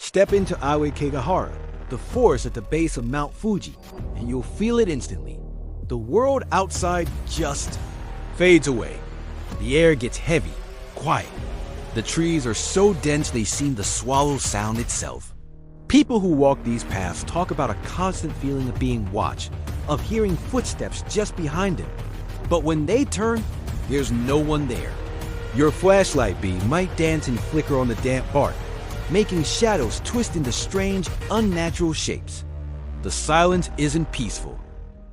Step into Aokigahara, the forest at the base of Mount Fuji, and you'll feel it instantly. The world outside just fades away. The air gets heavy, quiet. The trees are so dense they seem to swallow sound itself. People who walk these paths talk about a constant feeling of being watched, of hearing footsteps just behind them. But when they turn, there's no one there. Your flashlight beam might dance and flicker on the damp bark, making shadows twist into strange, unnatural shapes. The silence isn't peaceful.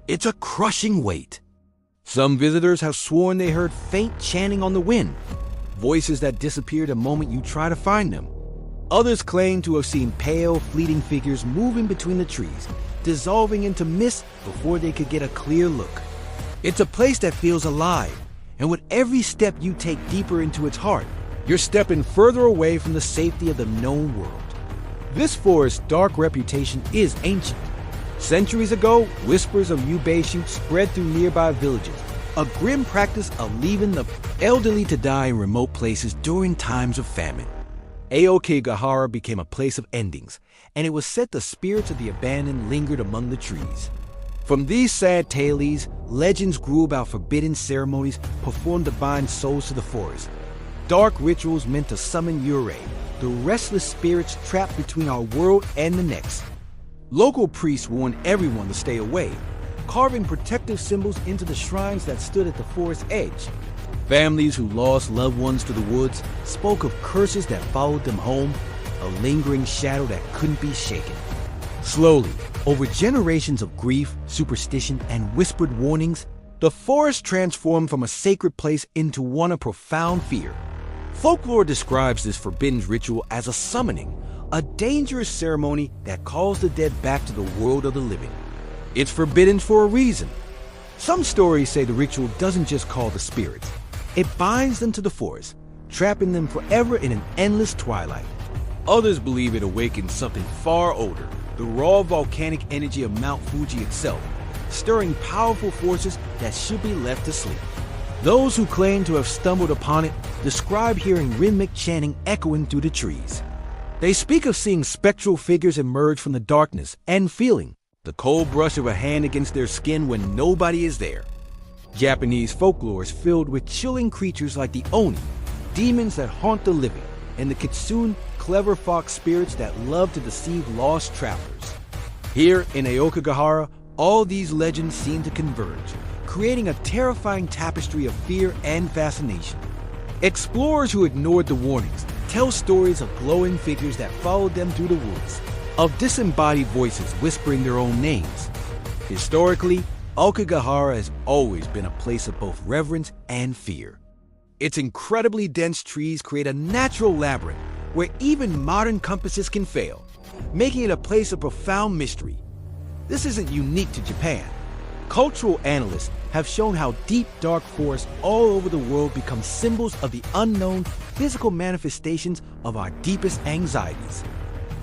It's a crushing weight. Some visitors have sworn they heard faint chanting on the wind, voices that disappear the moment you try to find them. Others claim to have seen pale, fleeting figures moving between the trees, dissolving into mist before they could get a clear look. It's a place that feels alive, and with every step you take deeper into its heart, you're stepping further away from the safety of the known world. This forest's dark reputation is ancient. Centuries ago, whispers of yubei shoots spread through nearby villages, a grim practice of leaving the elderly to die in remote places during times of famine. Aokigahara became a place of endings, and it was said the spirits of the abandoned lingered among the trees. From these sad tales, legends grew about forbidden ceremonies performed to bind souls to the forest. Dark rituals meant to summon Yurei, the restless spirits trapped between our world and the next. Local priests warned everyone to stay away, carving protective symbols into the shrines that stood at the forest's edge. Families who lost loved ones to the woods spoke of curses that followed them home, a lingering shadow that couldn't be shaken. Slowly, over generations of grief, superstition, and whispered warnings, the forest transformed from a sacred place into one of profound fear. Folklore describes this forbidden ritual as a summoning, a dangerous ceremony that calls the dead back to the world of the living. It's forbidden for a reason. Some stories say the ritual doesn't just call the spirits. It binds them to the forest, trapping them forever in an endless twilight. Others believe it awakens something far older, the raw volcanic energy of Mount Fuji itself, stirring powerful forces that should be left to sleep. Those who claim to have stumbled upon it describe hearing rhythmic chanting echoing through the trees. They speak of seeing spectral figures emerge from the darkness and feeling the cold brush of a hand against their skin when nobody is there. Japanese folklore is filled with chilling creatures like the Oni, demons that haunt the living, and the Kitsune, clever fox spirits that love to deceive lost travelers. Here in Aokigahara, all these legends seem to converge, creating a terrifying tapestry of fear and fascination. Explorers who ignored the warnings tell stories of glowing figures that followed them through the woods, of disembodied voices whispering their own names. Historically, Aokigahara has always been a place of both reverence and fear. Its incredibly dense trees create a natural labyrinth where even modern compasses can fail, making it a place of profound mystery. This isn't unique to Japan. Cultural analysts have shown how deep, dark forests all over the world become symbols of the unknown physical manifestations of our deepest anxieties.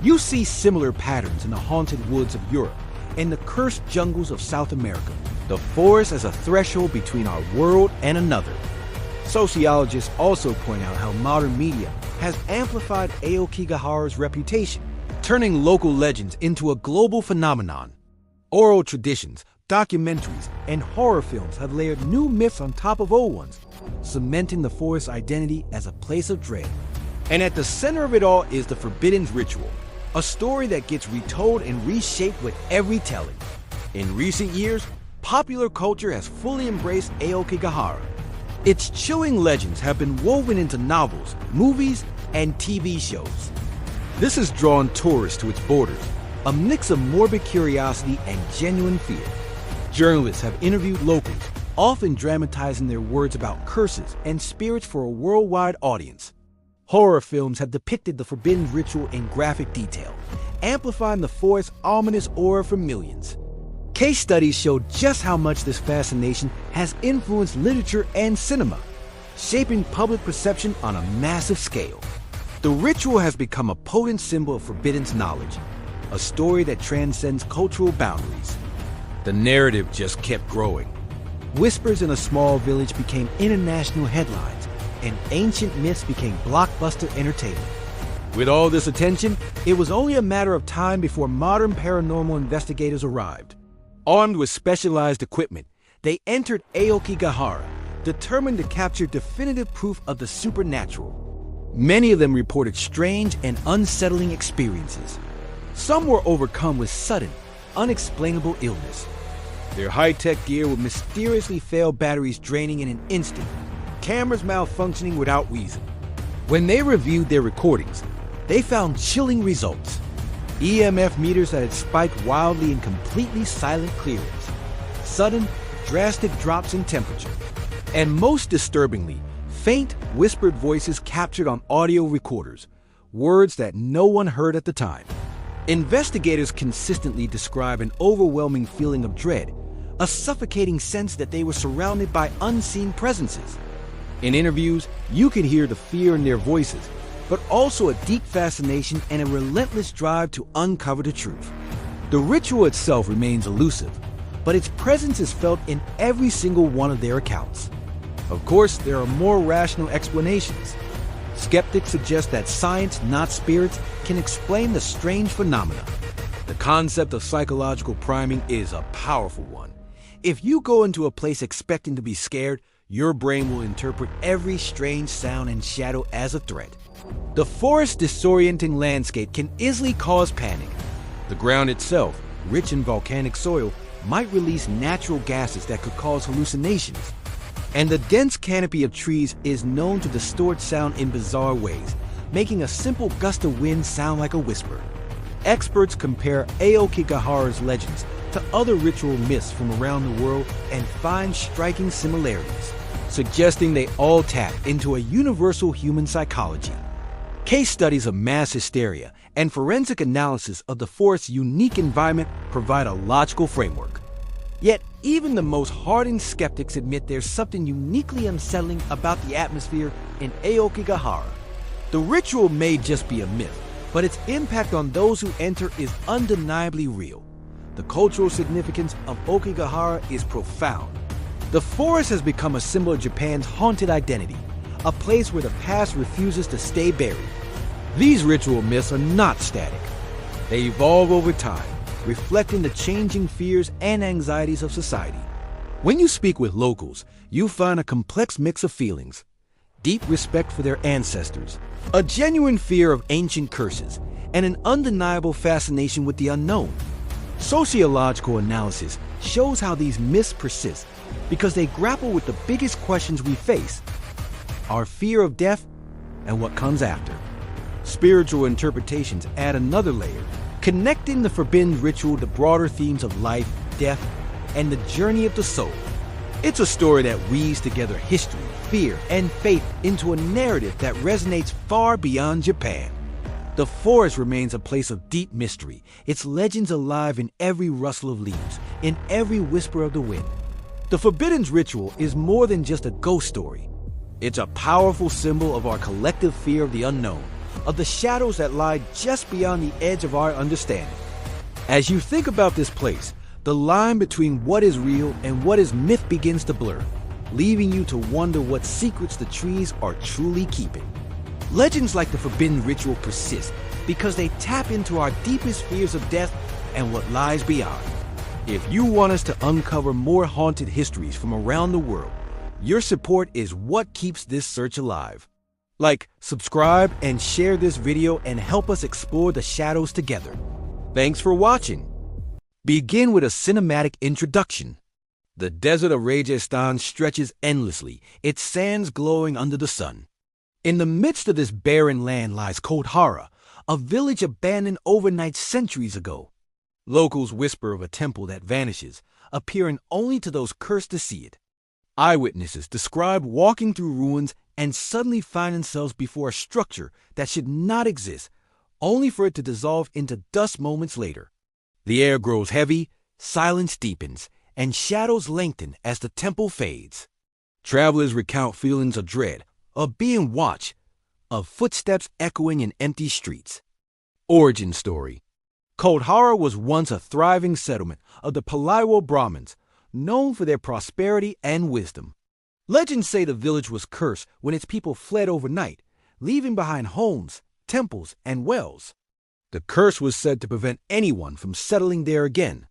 You see similar patterns in the haunted woods of Europe and the cursed jungles of South America. The forest as a threshold between our world and another. Sociologists also point out how modern media has amplified Aokigahara's reputation, turning local legends into a global phenomenon. Oral traditions, documentaries, and horror films have layered new myths on top of old ones, cementing the forest's identity as a place of dread. And at the center of it all is the forbidden ritual, a story that gets retold and reshaped with every telling. In recent years, popular culture has fully embraced Aokigahara. Its chilling legends have been woven into novels, movies, and TV shows. This has drawn tourists to its borders, a mix of morbid curiosity and genuine fear. Journalists have interviewed locals, often dramatizing their words about curses and spirits for a worldwide audience. Horror films have depicted the forbidden ritual in graphic detail, amplifying the forest's ominous aura for millions. Case studies show just how much this fascination has influenced literature and cinema, shaping public perception on a massive scale. The ritual has become a potent symbol of forbidden knowledge, a story that transcends cultural boundaries. The narrative just kept growing. Whispers in a small village became international headlines, and ancient myths became blockbuster entertainment. With all this attention, it was only a matter of time before modern paranormal investigators arrived. Armed with specialized equipment, they entered Aokigahara, determined to capture definitive proof of the supernatural. Many of them reported strange and unsettling experiences. Some were overcome with sudden, unexplainable illness. Their high-tech gear would mysteriously fail, batteries draining in an instant, cameras malfunctioning without reason. When they reviewed their recordings, they found chilling results. EMF meters that had spiked wildly in completely silent clearings, sudden, drastic drops in temperature, and most disturbingly, faint, whispered voices captured on audio recorders, words that no one heard at the time. Investigators consistently describe an overwhelming feeling of dread, a suffocating sense that they were surrounded by unseen presences. In interviews, you could hear the fear in their voices, but also a deep fascination and a relentless drive to uncover the truth. The ritual itself remains elusive, but its presence is felt in every single one of their accounts. Of course, there are more rational explanations. Skeptics suggest that science, not spirits, can explain the strange phenomena. The concept of psychological priming is a powerful one. If you go into a place expecting to be scared, your brain will interpret every strange sound and shadow as a threat. The forest's disorienting landscape can easily cause panic. The ground itself, rich in volcanic soil, might release natural gases that could cause hallucinations. And the dense canopy of trees is known to distort sound in bizarre ways, making a simple gust of wind sound like a whisper. Experts compare Aokigahara's legends to other ritual myths from around the world and find striking similarities, suggesting they all tap into a universal human psychology. Case studies of mass hysteria and forensic analysis of the forest's unique environment provide a logical framework. Yet, even the most hardened skeptics admit there's something uniquely unsettling about the atmosphere in Aokigahara. The ritual may just be a myth, but its impact on those who enter is undeniably real. The cultural significance of Aokigahara is profound. The forest has become a symbol of Japan's haunted identity, a place where the past refuses to stay buried. These ritual myths are not static. They evolve over time, reflecting the changing fears and anxieties of society. When you speak with locals, you find a complex mix of feelings: deep respect for their ancestors, a genuine fear of ancient curses, and an undeniable fascination with the unknown. Sociological analysis shows how these myths persist because they grapple with the biggest questions we face: our fear of death and what comes after. Spiritual interpretations add another layer, connecting the forbidden ritual to broader themes of life, death, and the journey of the soul. It's a story that weaves together history, fear, and faith into a narrative that resonates far beyond Japan. The forest remains a place of deep mystery, its legends alive in every rustle of leaves, in every whisper of the wind. The Forbidden's ritual is more than just a ghost story. It's a powerful symbol of our collective fear of the unknown, of the shadows that lie just beyond the edge of our understanding. As you think about this place, the line between what is real and what is myth begins to blur, leaving you to wonder what secrets the trees are truly keeping. Legends like the Forbidden Ritual persist because they tap into our deepest fears of death and what lies beyond. If you want us to uncover more haunted histories from around the world, your support is what keeps this search alive. Like, subscribe, and share this video and help us explore the shadows together. Thanks for watching. Begin with a cinematic introduction. The desert of Rajasthan stretches endlessly, its sands glowing under the sun. In the midst of this barren land lies Aokigahara, a village abandoned overnight centuries ago. Locals whisper of a temple that vanishes, appearing only to those cursed to see it. Eyewitnesses describe walking through ruins and suddenly find themselves before a structure that should not exist, only for it to dissolve into dust moments later. The air grows heavy, silence deepens, and shadows lengthen as the temple fades. Travelers recount feelings of dread, of being watched, of footsteps echoing in empty streets. Origin story. Aokigahara was once a thriving settlement of the Palaiwo Brahmins, known for their prosperity and wisdom. Legends say the village was cursed when its people fled overnight, leaving behind homes, temples and wells. The curse was said to prevent anyone from settling there again.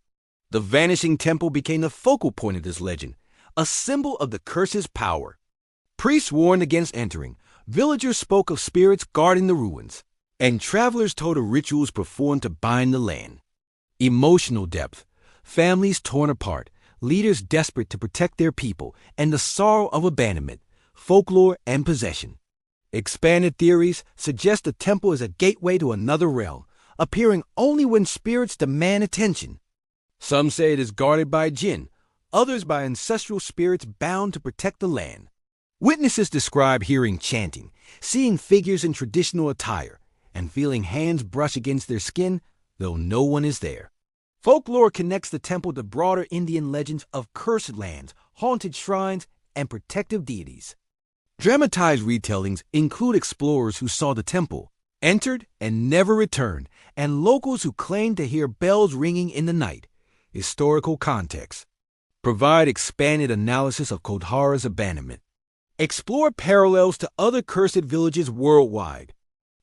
The Vanishing Temple became the focal point of this legend, a symbol of the curse's power. Priests warned against entering, villagers spoke of spirits guarding the ruins, and travelers told of rituals performed to bind the land. Emotional depth, families torn apart, leaders desperate to protect their people, and the sorrow of abandonment, folklore, and possession. Expanded theories suggest the temple is a gateway to another realm, appearing only when spirits demand attention. Some say it is guarded by jinn, others by ancestral spirits bound to protect the land. Witnesses describe hearing chanting, seeing figures in traditional attire, and feeling hands brush against their skin, though no one is there. Folklore connects the temple to broader Indian legends of cursed lands, haunted shrines, and protective deities. Dramatized retellings include explorers who saw the temple, entered, and never returned, and locals who claimed to hear bells ringing in the night. Historical context. Provide expanded analysis of Aokigahara's abandonment. Explore parallels to other cursed villages worldwide.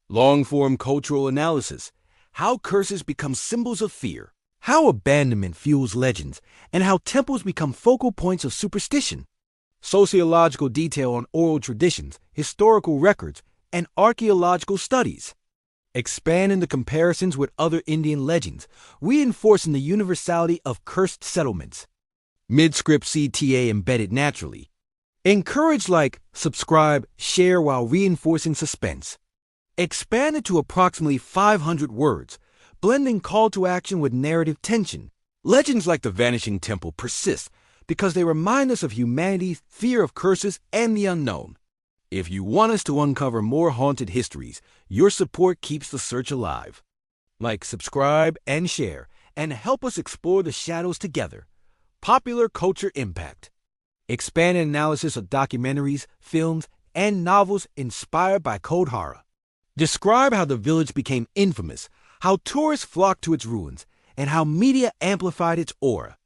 Long-form cultural analysis. How curses become symbols of fear. How abandonment fuels legends, and how temples become focal points of superstition. Sociological detail on oral traditions, historical records, and archaeological studies. Expand into comparisons with other Indian legends, reinforcing the universality of cursed settlements. Mid-script CTA embedded naturally. Encourage like, subscribe, share while reinforcing suspense. Expanded to approximately 500 words, blending call to action with narrative tension. Legends like the Vanishing Temple persist because they remind us of humanity's fear of curses and the unknown. If you want us to uncover more haunted histories, your support keeps the search alive. Like, subscribe, and share, and help us explore the shadows together. Popular culture impact. Expanded analysis of documentaries, films, and novels inspired by Aokigahara. Describe how the village became infamous, how tourists flocked to its ruins, and how media amplified its aura.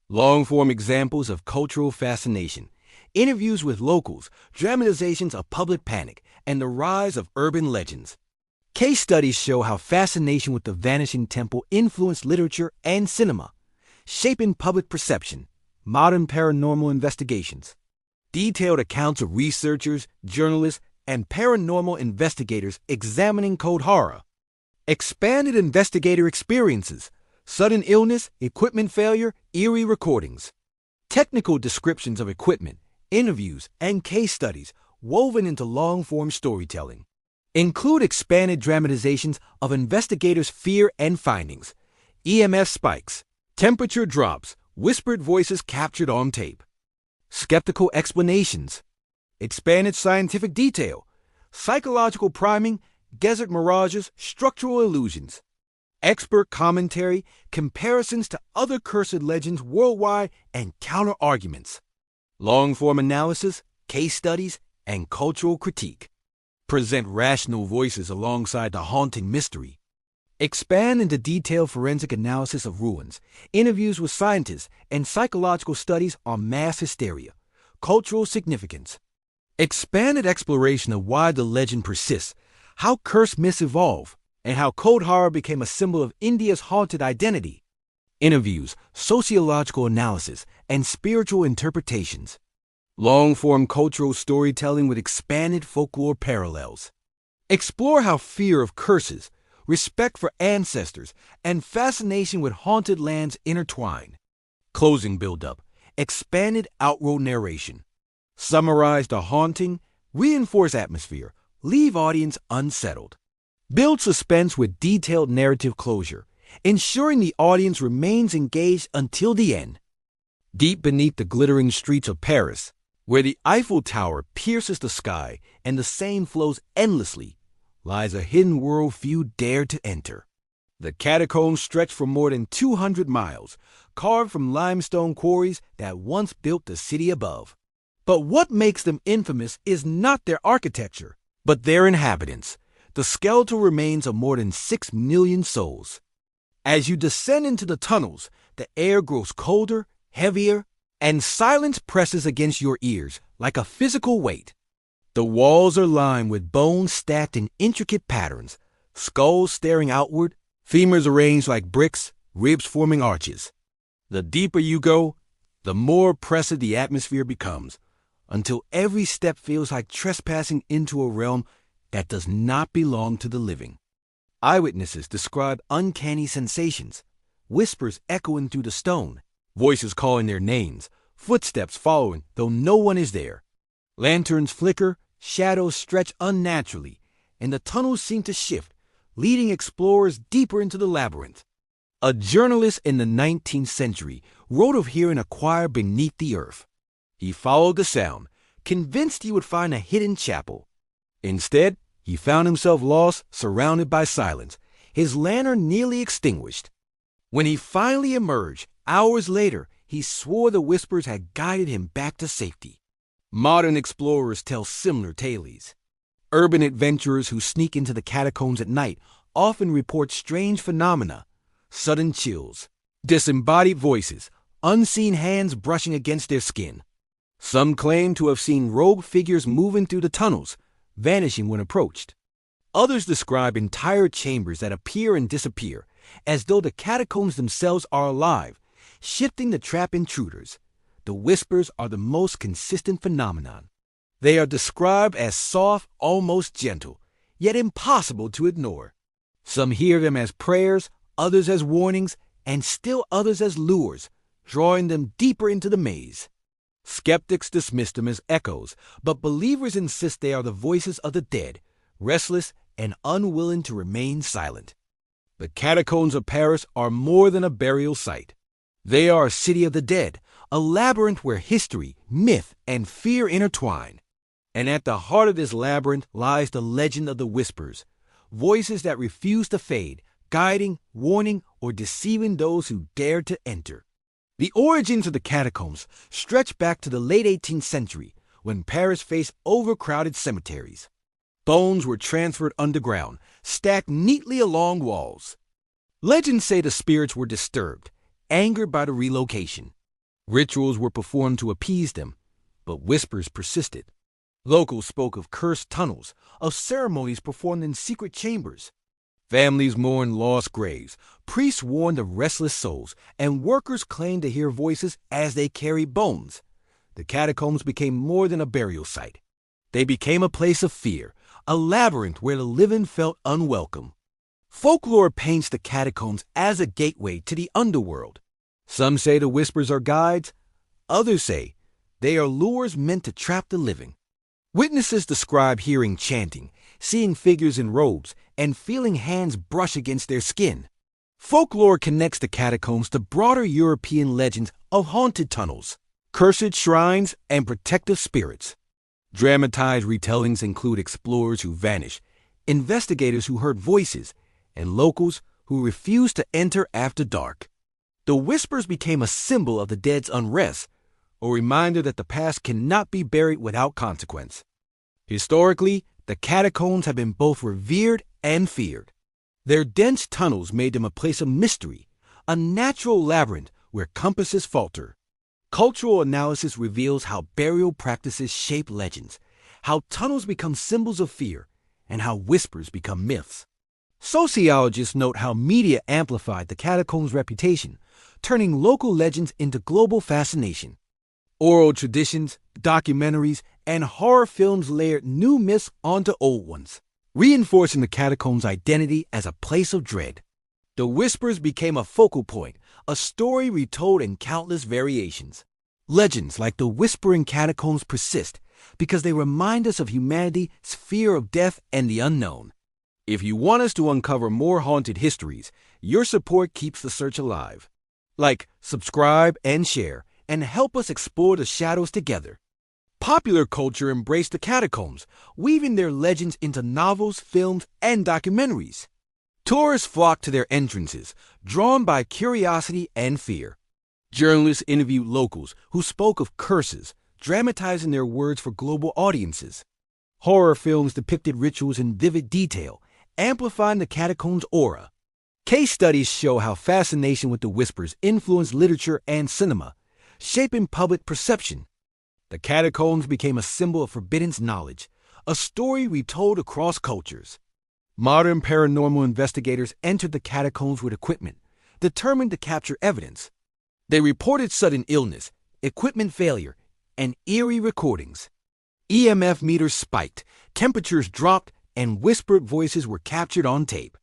Long-form examples of cultural fascination. Interviews with locals, dramatizations of public panic, and the rise of urban legends. Case studies show how fascination with the Vanishing Temple influenced literature and cinema, shaping public perception. Modern paranormal investigations. Detailed accounts of researchers, journalists, and paranormal investigators examining Aokigahara. Expanded investigator experiences. Sudden illness, equipment failure, eerie recordings. Technical descriptions of equipment, interviews, and case studies woven into long-form storytelling. Include expanded dramatizations of investigators' fear and findings. EMF spikes, temperature drops, whispered voices captured on tape. Skeptical explanations. Expanded scientific detail. Psychological priming, desert mirages, structural illusions. Expert commentary, comparisons to other cursed legends worldwide, and counter-arguments. Long-form analysis, case studies, and cultural critique. Present rational voices alongside the haunting mystery. Expand into detailed forensic analysis of ruins, interviews with scientists, and psychological studies on mass hysteria, cultural significance. Expanded exploration of why the legend persists, how cursed myths evolve, and how Aokigahara became a symbol of India's haunted identity. Interviews, sociological analysis, and spiritual interpretations. Long-form cultural storytelling with expanded folklore parallels. Explore how fear of curses, respect for ancestors, and fascination with haunted lands intertwine. Closing build-up, expanded outroad narration. Summarize the haunting, reinforce atmosphere, leave audience unsettled. Build suspense with detailed narrative closure, ensuring the audience remains engaged until the end. Deep beneath the glittering streets of Paris, where the Eiffel Tower pierces the sky and the Seine flows endlessly, lies a hidden world few dare to enter. The catacombs stretch for more than 200 miles, carved from limestone quarries that once built the city above. But what makes them infamous is not their architecture, but their inhabitants, the skeletal remains of more than 6 million souls. As you descend into the tunnels, the air grows colder, heavier, and silence presses against your ears like a physical weight. The walls are lined with bones stacked in intricate patterns, skulls staring outward, femurs arranged like bricks, ribs forming arches. The deeper you go, the more oppressive the atmosphere becomes, until every step feels like trespassing into a realm that does not belong to the living. Eyewitnesses describe uncanny sensations, whispers echoing through the stone, voices calling their names, footsteps following though no one is there. Lanterns flicker, shadows stretch unnaturally, and the tunnels seem to shift, leading explorers deeper into the labyrinth. A journalist in the 19th century wrote of hearing a choir beneath the earth. He followed the sound, convinced he would find a hidden chapel. Instead, he found himself lost, surrounded by silence, his lantern nearly extinguished. When he finally emerged, hours later, he swore the whispers had guided him back to safety. Modern explorers tell similar tales. Urban adventurers who sneak into the catacombs at night often report strange phenomena: sudden chills, disembodied voices, unseen hands brushing against their skin. Some claim to have seen rogue figures moving through the tunnels, vanishing when approached. Others describe entire chambers that appear and disappear, as though the catacombs themselves are alive, shifting to trap intruders. The whispers are the most consistent phenomenon. They are described as soft, almost gentle, yet impossible to ignore. Some hear them as prayers, others as warnings, and still others as lures, drawing them deeper into the maze. Skeptics dismiss them as echoes, but believers insist they are the voices of the dead, restless and unwilling to remain silent. The catacombs of Paris are more than a burial site. They are a city of the dead, a labyrinth where history, myth, and fear intertwine. And at the heart of this labyrinth lies the legend of the whispers, voices that refuse to fade, guiding, warning, or deceiving those who dare to enter. The origins of the catacombs stretch back to the late 18th century, when Paris faced overcrowded cemeteries. Bones were transferred underground, stacked neatly along walls. Legends say the spirits were disturbed, angered by the relocation. Rituals were performed to appease them, but whispers persisted. Locals spoke of cursed tunnels, of ceremonies performed in secret chambers. Families mourned lost graves, priests warned of restless souls, and workers claimed to hear voices as they carried bones. The catacombs became more than a burial site. They became a place of fear, a labyrinth where the living felt unwelcome. Folklore paints the catacombs as a gateway to the underworld. Some say the whispers are guides, others say they are lures meant to trap the living. Witnesses describe hearing chanting, seeing figures in robes, and feeling hands brush against their skin. Folklore connects the catacombs to broader European legends of haunted tunnels, cursed shrines, and protective spirits. Dramatized retellings include explorers who vanish, investigators who heard voices, and locals who refused to enter after dark. The whispers became a symbol of the dead's unrest, a reminder that the past cannot be buried without consequence. Historically, the catacombs have been both revered and feared. Their dense tunnels made them a place of mystery, a natural labyrinth where compasses falter. Cultural analysis reveals how burial practices shape legends, how tunnels become symbols of fear, and how whispers become myths. Sociologists note how media amplified the catacombs' reputation, turning local legends into global fascination. Oral traditions, documentaries, and horror films layered new myths onto old ones, reinforcing the catacombs' identity as a place of dread. The whispers became a focal point, a story retold in countless variations. Legends like the Whispering Catacombs persist because they remind us of humanity's fear of death and the unknown. If you want us to uncover more haunted histories, your support keeps the search alive. Like, subscribe, and share, and help us explore the shadows together. Popular culture embraced the catacombs, weaving their legends into novels, films, and documentaries. Tourists flocked to their entrances, drawn by curiosity and fear. Journalists interviewed locals who spoke of curses, dramatizing their words for global audiences. Horror films depicted rituals in vivid detail, amplifying the catacombs' aura. Case studies show how fascination with the whispers influenced literature and cinema, shaping public perception. The catacombs became a symbol of forbidden knowledge, a story retold across cultures. Modern paranormal investigators entered the catacombs with equipment, determined to capture evidence. They reported sudden illness, equipment failure, and eerie recordings. EMF meters spiked, temperatures dropped, and whispered voices were captured on tape.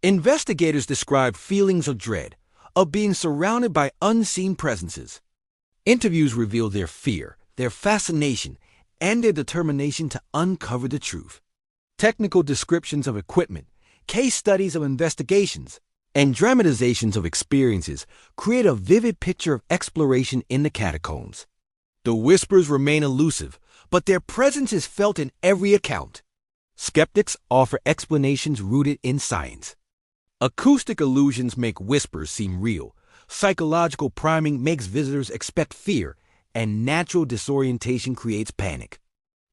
Investigators described feelings of dread, of being surrounded by unseen presences. Interviews revealed their fear, their fascination, and their determination to uncover the truth. Technical descriptions of equipment, case studies of investigations, and dramatizations of experiences create a vivid picture of exploration in the catacombs. The whispers remain elusive, but their presence is felt in every account. Skeptics offer explanations rooted in science. Acoustic illusions make whispers seem real, psychological priming makes visitors expect fear, and natural disorientation creates panic.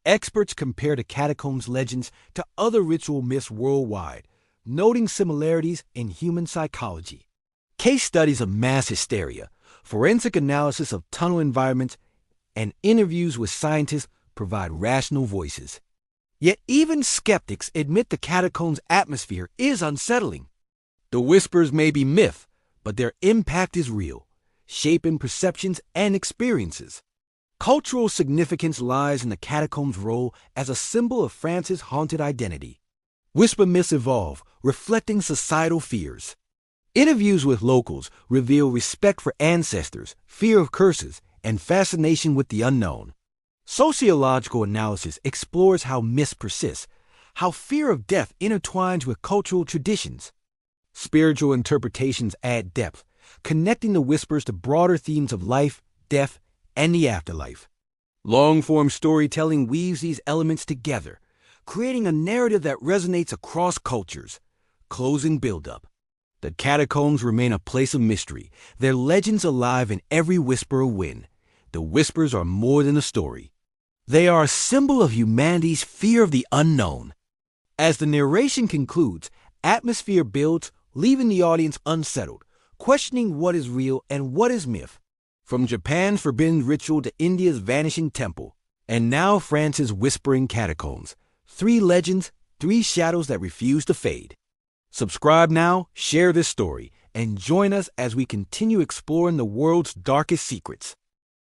Experts compare the catacombs legends to other ritual myths worldwide, noting similarities in human psychology. Case studies of mass hysteria, forensic analysis of tunnel environments, and interviews with scientists provide rational voices. Yet even skeptics admit the catacombs' atmosphere is unsettling. The whispers may be myth, but their impact is real, shaping perceptions and experiences. Cultural significance lies in the catacombs' role as a symbol of France's haunted identity. Whisper myths evolve, reflecting societal fears. Interviews with locals reveal respect for ancestors, fear of curses, and fascination with the unknown. Sociological analysis explores how myths persist, how fear of death intertwines with cultural traditions. Spiritual interpretations add depth, connecting the whispers to broader themes of life, death, and the afterlife. Long-form storytelling weaves these elements together, creating a narrative that resonates across cultures. Closing build-up. The catacombs remain a place of mystery, their legends alive in every whisper a win. The whispers are more than a story. They are a symbol of humanity's fear of the unknown. As the narration concludes, atmosphere builds, leaving the audience unsettled, questioning what is real and what is myth. From Japan's forbidden ritual to India's Vanishing Temple, and now France's Whispering Catacombs. 3 legends, 3 shadows that refuse to fade. Subscribe now, share this story, and join us as we continue exploring the world's darkest secrets.